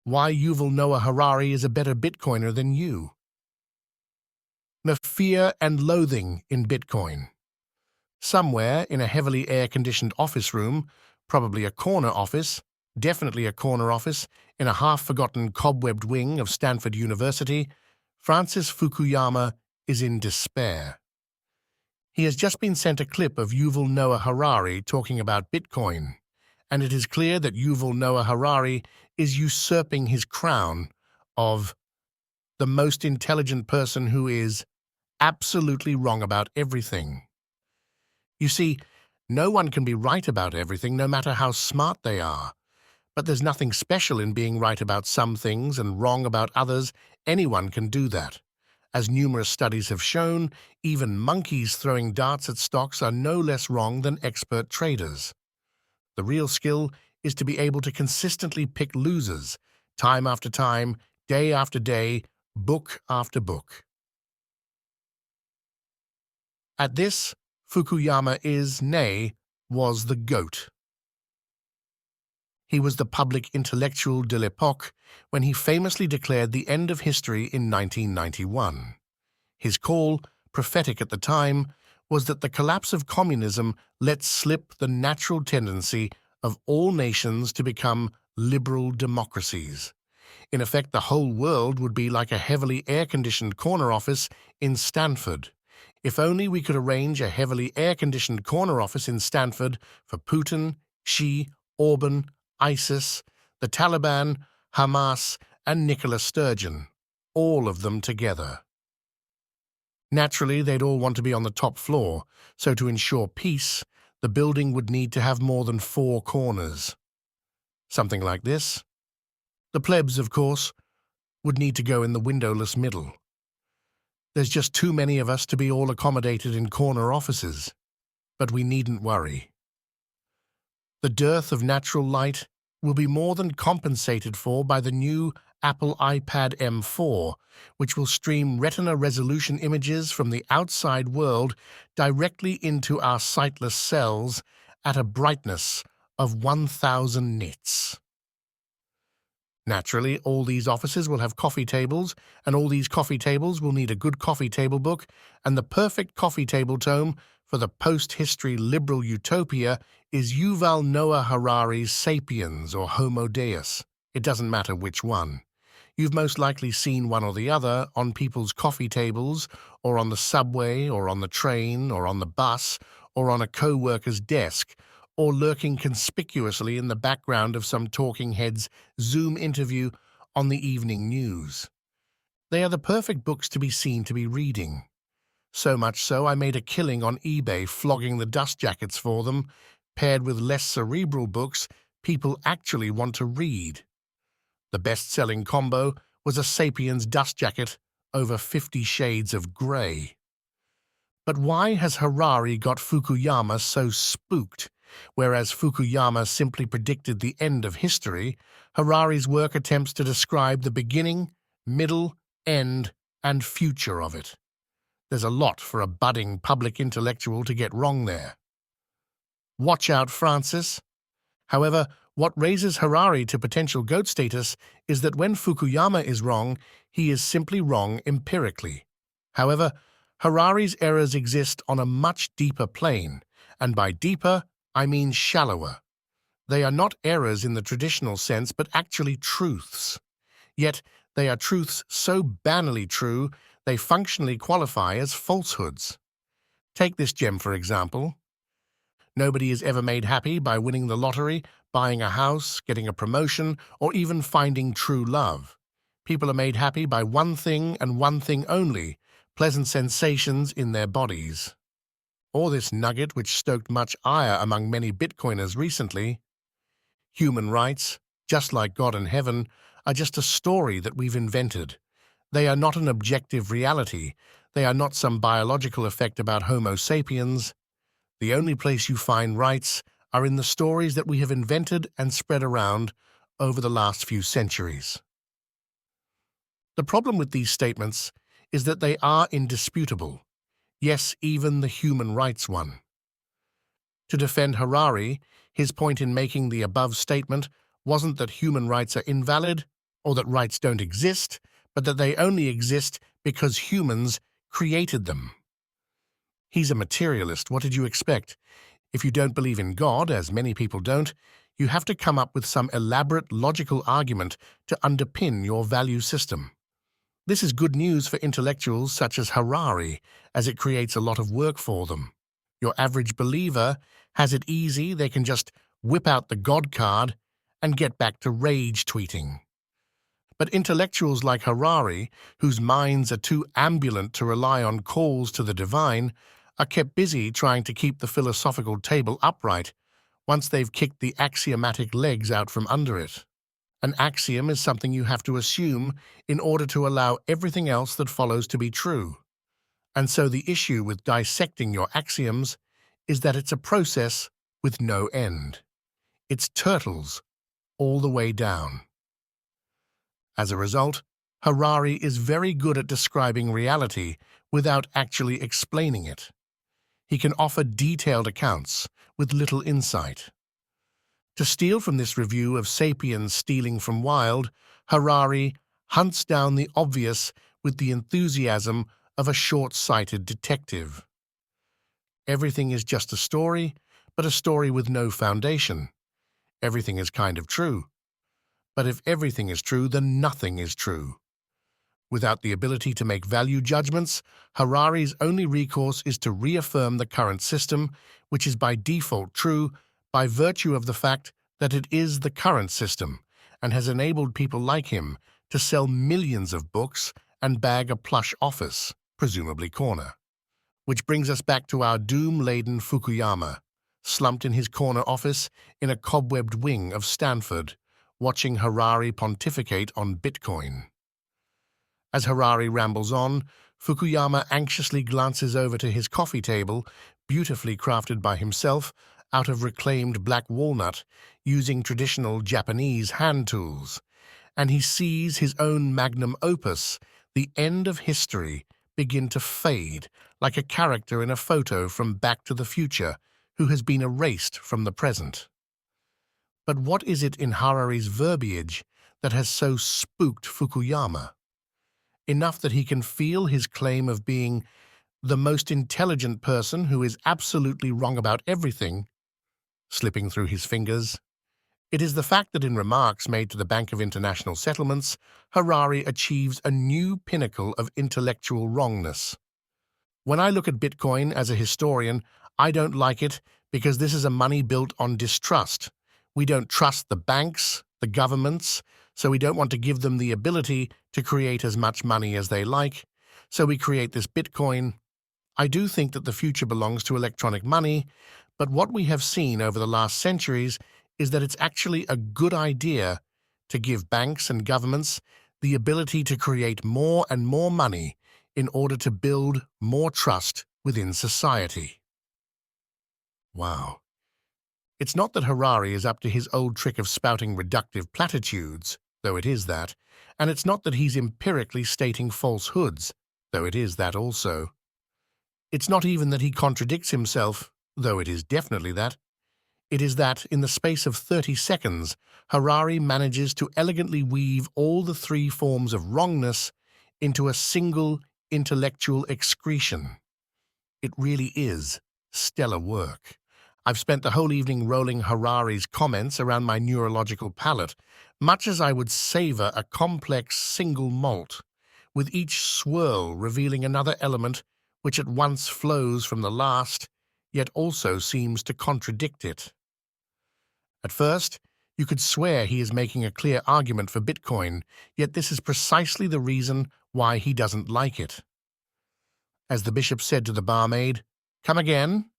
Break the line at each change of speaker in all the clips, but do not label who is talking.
Why Yuval Noah Harari is a better Bitcoiner than you. The fear and loathing in Bitcoin. Somewhere in a heavily air-conditioned office room, probably a corner office, definitely a corner office, in a half-forgotten cobwebbed wing of Stanford University, Francis Fukuyama is in despair. He has just been sent a clip of Yuval Noah Harari talking about Bitcoin, and it is clear that Yuval Noah Harari is usurping his crown of the most intelligent person who is absolutely wrong about everything. You see, no one can be right about everything, no matter how smart they are. But there's nothing special in being right about some things and wrong about others. Anyone can do that. As numerous studies have shown, even monkeys throwing darts at stocks are no less wrong than expert traders. The real skill is to be able to consistently pick losers, time after time, day after day, book after book. At this, Fukuyama is, nay, was the GOAT. He was the public intellectual de l'époque when he famously declared the end of history in 1991. His call, prophetic at the time, was that the collapse of communism let slip the natural tendency of all nations to become liberal democracies. In effect, the whole world would be like a heavily air-conditioned corner office in Stanford. If only we could arrange a heavily air-conditioned corner office in Stanford for Putin, Xi, Orban, ISIS, the Taliban, Hamas, and Nicola Sturgeon, all of them together. Naturally, they'd all want to be on the top floor, so to ensure peace, the building would need to have more than 4 corners. Something like this. The plebs, of course, would need to go in the windowless middle. There's just too many of us to be all accommodated in corner offices, but we needn't worry. The dearth of natural light will be more than compensated for by the new Apple iPad M4, which will stream retina resolution images from the outside world directly into our sightless cells at a brightness of 1,000 nits. Naturally, all these offices will have coffee tables, and all these coffee tables will need a good coffee table book, and the perfect coffee table tome for the post-history liberal utopia is Yuval Noah Harari's Sapiens or Homo Deus. It doesn't matter which one. You've most likely seen one or the other on people's coffee tables, or on the subway, or on the train, or on the bus, or on a co-worker's desk, or lurking conspicuously in the background of some talking head's Zoom interview on the evening news. They are the perfect books to be seen to be reading. So much so I made a killing on eBay flogging the dust jackets for them, paired with less cerebral books people actually want to read. The best-selling combo was a Sapiens dust jacket over 50 shades of grey. But why has Harari got Fukuyama so spooked? Whereas Fukuyama simply predicted the end of history, Harari's work attempts to describe the beginning, middle, end, and future of it. There's a lot for a budding public intellectual to get wrong there. Watch out, Francis. However, what raises Harari to potential GOAT status is that when Fukuyama is wrong, he is simply wrong empirically. However, Harari's errors exist on a much deeper plane, and by deeper, I mean shallower. They are not errors in the traditional sense, but actually truths. Yet they are truths so banally true, they functionally qualify as falsehoods. Take this gem, for example. Nobody is ever made happy by winning the lottery, buying a house, getting a promotion, or even finding true love. People are made happy by one thing and one thing only, pleasant sensations in their bodies. Or this nugget which stoked much ire among many Bitcoiners recently. Human rights, just like God and heaven, are just a story that we've invented. They are not an objective reality. They are not some biological effect about Homo sapiens. The only place you find rights are in the stories that we have invented and spread around over the last few centuries. The problem with these statements is that they are indisputable. Yes, even the human rights one. To defend Harari, his point in making the above statement wasn't that human rights are invalid, or that rights don't exist, but that they only exist because humans created them. He's a materialist. What did you expect? If you don't believe in God, as many people don't, you have to come up with some elaborate logical argument to underpin your value system. This is good news for intellectuals such as Harari, as it creates a lot of work for them. Your average believer has it easy. They can just whip out the God card and get back to rage tweeting. But intellectuals like Harari, whose minds are too ambulant to rely on calls to the divine, are kept busy trying to keep the philosophical table upright once they've kicked the axiomatic legs out from under it. An axiom is something you have to assume in order to allow everything else that follows to be true. And so the issue with dissecting your axioms is that it's a process with no end. It's turtles all the way down. As a result, Harari is very good at describing reality without actually explaining it. He can offer detailed accounts with little insight. To steal from this review of Sapiens Stealing from Wild, Harari hunts down the obvious with the enthusiasm of a short-sighted detective. Everything is just a story, but a story with no foundation. Everything is kind of true. But if everything is true, then nothing is true. Without the ability to make value judgments, Harari's only recourse is to reaffirm the current system, which is by default true by virtue of the fact that it is the current system and has enabled people like him to sell millions of books and bag a plush office, presumably corner. Which brings us back to our doom-laden Fukuyama, slumped in his corner office in a cobwebbed wing of Stanford, watching Harari pontificate on Bitcoin. As Harari rambles on, Fukuyama anxiously glances over to his coffee table, beautifully crafted by himself out of reclaimed black walnut, using traditional Japanese hand tools, and he sees his own magnum opus, the end of history, begin to fade like a character in a photo from Back to the Future who has been erased from the present. But what is it in Harari's verbiage that has so spooked Fukuyama? Enough that he can feel his claim of being the most intelligent person who is absolutely wrong about everything slipping through his fingers. It is the fact that in remarks made to the Bank of International Settlements, Harari achieves a new pinnacle of intellectual wrongness. When I look at Bitcoin as a historian, I don't like it because this is a money built on distrust. We don't trust the banks, the governments, so we don't want to give them the ability to create as much money as they like, so we create this Bitcoin. I do think that the future belongs to electronic money, but what we have seen over the last centuries is that it's actually a good idea to give banks and governments the ability to create more and more money in order to build more trust within society. Wow. It's not that Harari is up to his old trick of spouting reductive platitudes, though it is that, and it's not that he's empirically stating falsehoods, though it is that also. It's not even that he contradicts himself, though it is definitely that. It is that, in the space of 30 seconds, Harari manages to elegantly weave all the three forms of wrongness into a single intellectual excretion. It really is stellar work. I've spent the whole evening rolling Harari's comments around my neurological palate, much as I would savor a complex single malt, with each swirl revealing another element which at once flows from the last, yet also seems to contradict it. At first, you could swear he is making a clear argument for Bitcoin, yet this is precisely the reason why he doesn't like it. As the bishop said to the barmaid, "Come again?"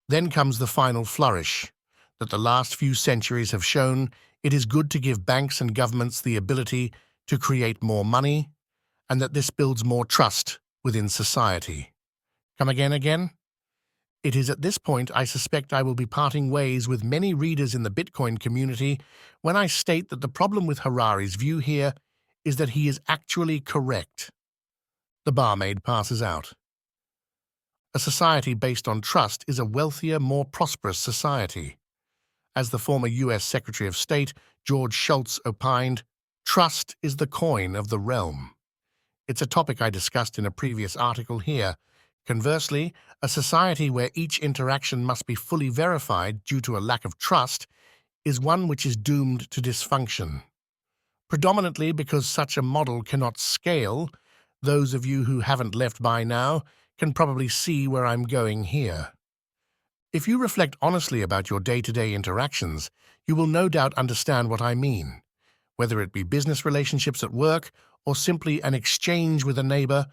Then comes the final flourish, that the last few centuries have shown it is good to give banks and governments the ability to create more money, and that this builds more trust within society. Come again? It is at this point I suspect I will be parting ways with many readers in the Bitcoin community when I state that the problem with Harari's view here is that he is actually correct. The barmaid passes out. A society based on trust is a wealthier, more prosperous society. As the former U.S. Secretary of State, George Shultz, opined, Trust is the coin of the realm. It's a topic I discussed in a previous article here. Conversely, a society where each interaction must be fully verified due to a lack of trust is one which is doomed to dysfunction. Predominantly because such a model cannot scale, those of you who haven't left by now can probably see where I'm going here. If you reflect honestly about your day-to-day interactions, you will no doubt understand what I mean. Whether it be business relationships at work or simply an exchange with a neighbor,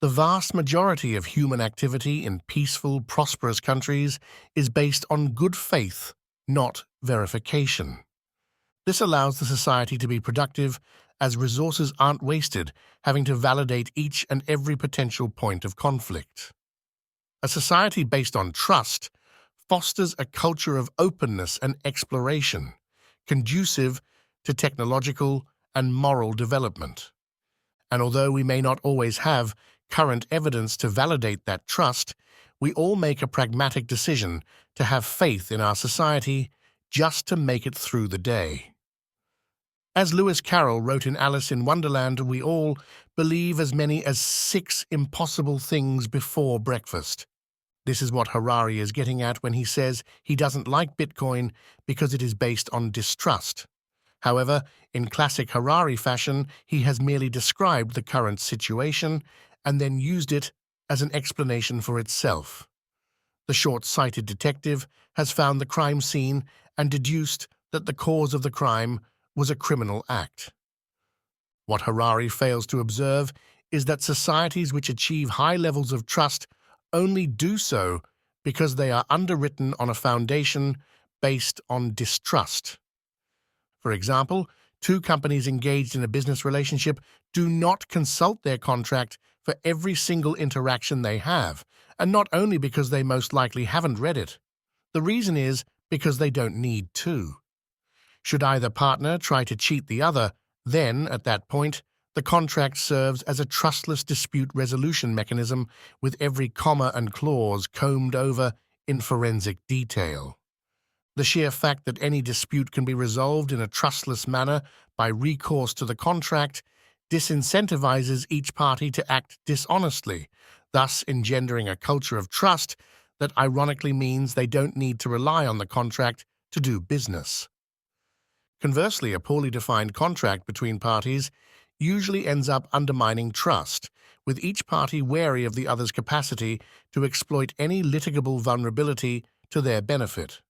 the vast majority of human activity in peaceful, prosperous countries is based on good faith, not verification. This allows the society to be productive as resources aren't wasted having to validate each and every potential point of conflict. A society based on trust fosters a culture of openness and exploration, conducive to technological and moral development. And although we may not always have current evidence to validate that trust, we all make a pragmatic decision to have faith in our society just to make it through the day. As Lewis Carroll wrote in Alice in Wonderland, we all believe as many as 6 impossible things before breakfast. This is what Harari is getting at when he says he doesn't like Bitcoin because it is based on distrust. However, in classic Harari fashion, he has merely described the current situation and then used it as an explanation for itself. The short-sighted detective has found the crime scene and deduced that the cause of the crime was a criminal act. What Harari fails to observe is that societies which achieve high levels of trust only do so because they are underwritten on a foundation based on distrust. For example, 2 companies engaged in a business relationship do not consult their contract for every single interaction they have, and not only because they most likely haven't read it. The reason is because they don't need to. Should either partner try to cheat the other, then, at that point, the contract serves as a trustless dispute resolution mechanism with every comma and clause combed over in forensic detail. The sheer fact that any dispute can be resolved in a trustless manner by recourse to the contract disincentivizes each party to act dishonestly, thus engendering a culture of trust that ironically means they don't need to rely on the contract to do business. Conversely, a poorly defined contract between parties usually ends up undermining trust, with each party wary of the other's capacity to exploit any litigable vulnerability to their benefit.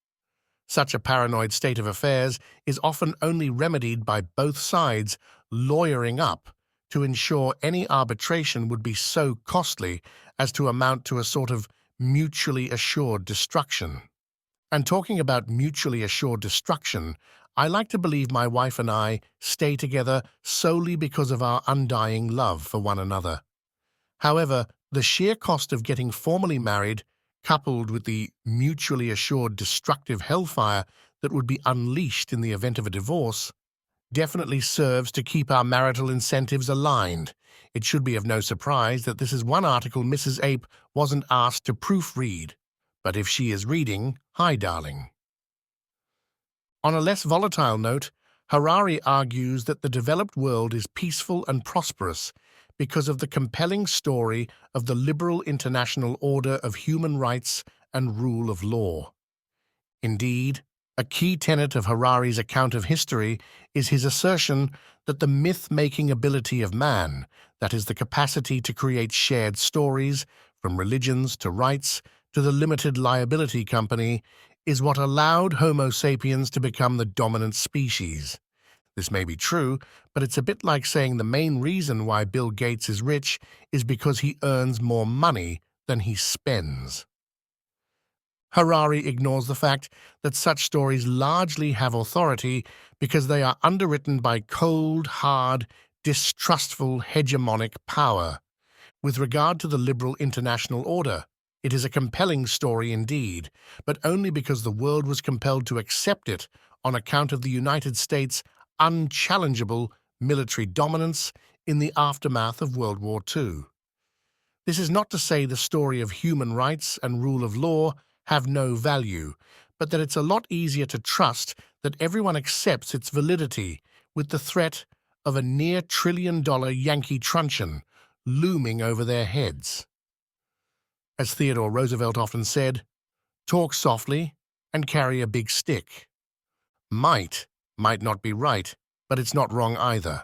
Such a paranoid state of affairs is often only remedied by both sides lawyering up to ensure any arbitration would be so costly as to amount to a sort of mutually assured destruction. And talking about mutually assured destruction, I like to believe my wife and I stay together solely because of our undying love for one another. However, the sheer cost of getting formally married, coupled with the mutually assured destructive hellfire that would be unleashed in the event of a divorce, definitely serves to keep our marital incentives aligned. It should be of no surprise that this is one article Mrs. Ape wasn't asked to proofread. But if she is reading, hi, darling. On a less volatile note, Harari argues that the developed world is peaceful and prosperous because of the compelling story of the liberal international order of human rights and rule of law. Indeed, a key tenet of Harari's account of history is his assertion that the myth-making ability of man, that is the capacity to create shared stories, from religions to rights to the limited liability company, is what allowed Homo sapiens to become the dominant species. This may be true, but it's a bit like saying the main reason why Bill Gates is rich is because he earns more money than he spends. Harari ignores the fact that such stories largely have authority because they are underwritten by cold, hard, distrustful, hegemonic power. With regard to the liberal international order, it is a compelling story indeed, but only because the world was compelled to accept it on account of the United States' unchallengeable military dominance in the aftermath of World War II. This is not to say the story of human rights and rule of law have no value, but that it's a lot easier to trust that everyone accepts its validity with the threat of a near-trillion-dollar Yankee truncheon looming over their heads. As Theodore Roosevelt often said, talk softly and carry a big stick. Might not be right, but it's not wrong either.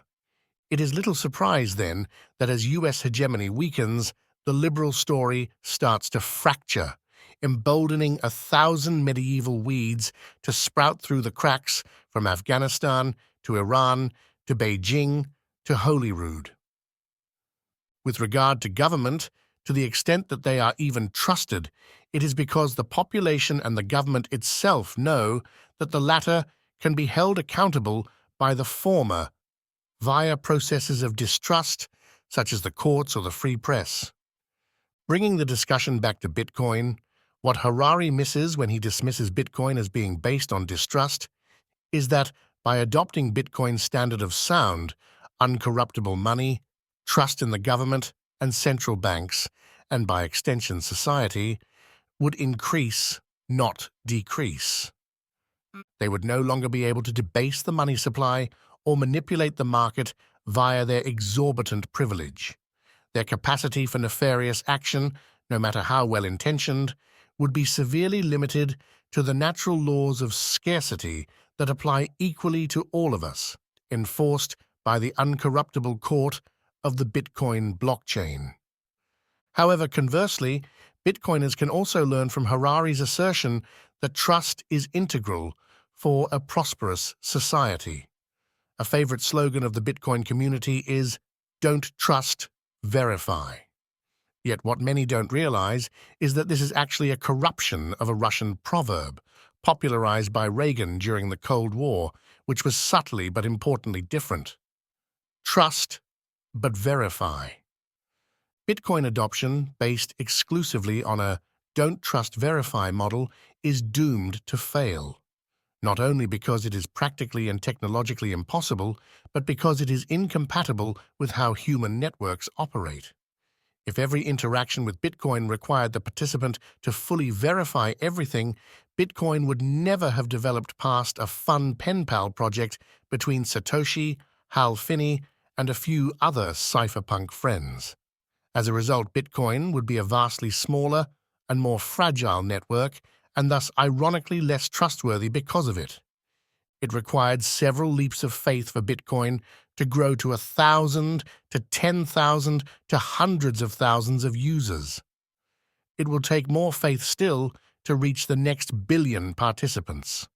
It is little surprise, then, that as U.S. hegemony weakens, the liberal story starts to fracture, emboldening 1,000 medieval weeds to sprout through the cracks from Afghanistan to Iran to Beijing to Holyrood. With regard to government, to the extent that they are even trusted, it is because the population and the government itself know that the latter can be held accountable by the former via processes of distrust, such as the courts or the free press. Bringing the discussion back to Bitcoin, what Harari misses when he dismisses Bitcoin as being based on distrust is that by adopting Bitcoin's standard of sound, uncorruptible money, trust in the government and central banks, and by extension society, would increase, not decrease. They would no longer be able to debase the money supply or manipulate the market via their exorbitant privilege. Their capacity for nefarious action, no matter how well-intentioned, would be severely limited to the natural laws of scarcity that apply equally to all of us, enforced by the uncorruptible court of the Bitcoin blockchain. However, conversely, Bitcoiners can also learn from Harari's assertion that trust is integral for a prosperous society. A favorite slogan of the Bitcoin community is, "Don't trust, verify." Yet what many don't realize is that this is actually a corruption of a Russian proverb, popularized by Reagan during the Cold War, which was subtly but importantly different. Trust, but verify. Bitcoin adoption, based exclusively on a don't trust, verify model, is doomed to fail. Not only because it is practically and technologically impossible, but because it is incompatible with how human networks operate. If every interaction with Bitcoin required the participant to fully verify everything, Bitcoin would never have developed past a fun pen pal project between Satoshi, Hal Finney, and a few other cypherpunk friends. As a result, Bitcoin would be a vastly smaller and more fragile network, and thus ironically less trustworthy because of it. It required several leaps of faith for Bitcoin to grow to 1,000 to 10,000 to hundreds of thousands of users. It will take more faith still to reach the next billion participants.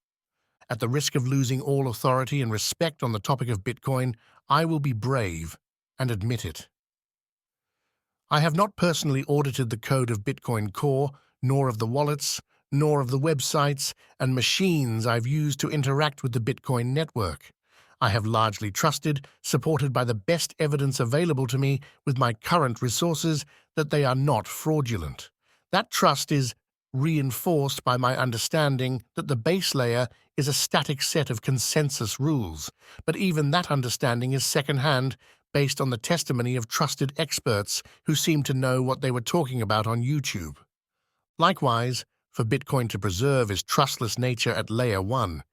At the risk of losing all authority and respect on the topic of Bitcoin, I will be brave and admit it. I have not personally audited the code of Bitcoin Core, nor of the wallets, nor of the websites and machines I've used to interact with the Bitcoin network. I have largely trusted, supported by the best evidence available to me with my current resources, that they are not fraudulent. That trust is reinforced by my understanding that the base layer is a static set of consensus rules, but even that understanding is second-hand, based on the testimony of trusted experts who seem to know what they were talking about on YouTube. Likewise, for Bitcoin to preserve its trustless nature at Layer 1,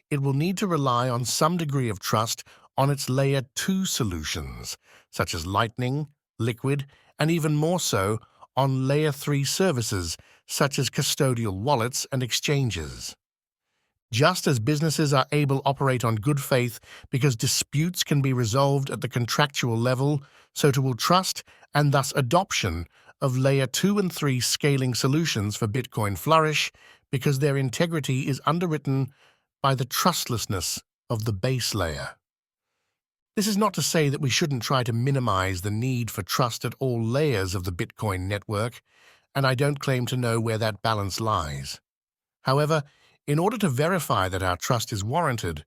it will need to rely on some degree of trust on its Layer 2 solutions, such as Lightning, Liquid, and even more so on Layer 3 services, such as custodial wallets and exchanges. Just as businesses are able to operate on good faith because disputes can be resolved at the contractual level, so too will trust and thus adoption of Layer 2 and 3 scaling solutions for Bitcoin flourish because their integrity is underwritten by the trustlessness of the base layer. This is not to say that we shouldn't try to minimize the need for trust at all layers of the Bitcoin network, and I don't claim to know where that balance lies. However, in order to verify that our trust is warranted,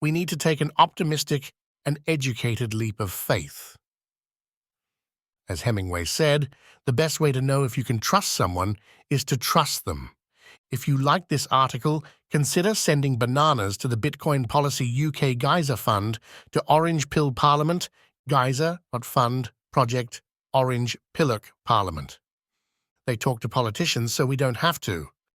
we need to take an optimistic and educated leap of faith. As Hemingway said, the best way to know if you can trust someone is to trust them. If you like this article, consider sending bananas to the Bitcoin Policy UK Geyser Fund to Orange Pill Parliament, Geyser, not Fund, Project, Orange Pillock Parliament. They talk to politicians so we don't have to.